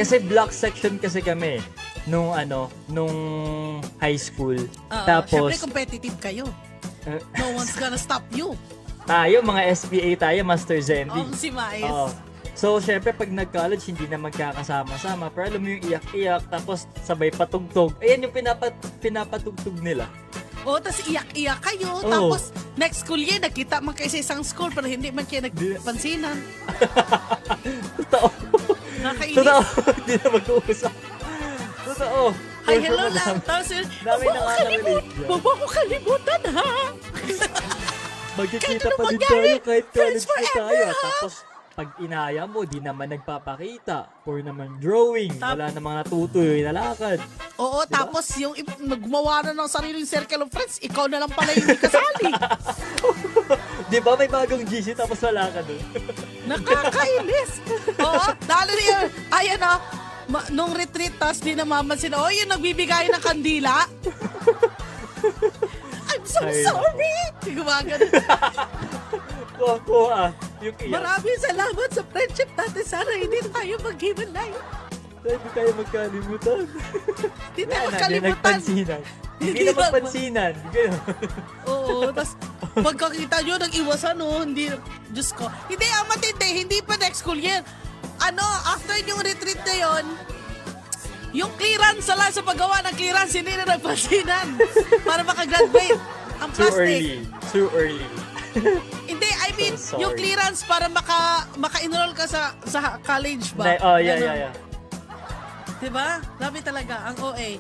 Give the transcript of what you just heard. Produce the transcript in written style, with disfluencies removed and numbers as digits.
Kasi block section kasi kami nung high school. Syempre Tapos competitive kayo. No one's gonna stop you. tayo mga SPA tayo, Master Zendy. Si Mais. Oo. So, syempre, pag nag-college, hindi na magkakasama-sama. Pero alam mo yung iyak-iyak, tapos sabay patugtog. Ayan yung pinapatugtog nila. Tas iyak-iyak kayo. Oo. Tapos, next school year, nagkita man kayo sa isang school, pero hindi man kayo nagpansinan. Totoo. Nakainis. Totoo. Hindi na mag-uusap. Totoo. Hi, For hello sure, lang. madami- Tapos yun, dami nakaka-relate dyan. Huwag mo kalimutan, ha? Magkikita Kahit pa ano din mangyari, tayo kahit friends college na forever, tayo. ha? Tapos, pag inaya mo, di naman nagpapakita. Or naman drawing. Wala namang natutuloy na lakad. Oo, tapos yung gumawa na ng sariling circle of friends, ikaw na lang pala yung hindi kasali. Di ba may bagong GC tapos wala ka dun? Nakakainis. Oo, dahil yun, ayan o, nung retreat, tas di namamansin, yung nagbibigay ng kandila. I'm so Ay, sorry. Gumagano. Kuha. Yung iyak. Maraming salamat sa friendship natin. Sana hindi tayo maghiwalay. Hindi tayo magkalimutan. Hindi tayo Wala na, magkalimutan. nagpansinan. Hindi na magpansinan. Ganun. Oo, tas pagkakita nyo, nag-iwasan, hindi, Diyos ko. Hindi, ang matindi, hindi pa next school year. After yung retreat na yun, yung clearance sa paggawa ng clearance, hindi na nagpansinan para makagraduate. Ang Too plastic. Too early. Hindi, I mean, So sorry. yung clearance para maka-enroll ka sa college ba? Yeah, Ganon. yeah. Diba? Grabe talaga, ang OA.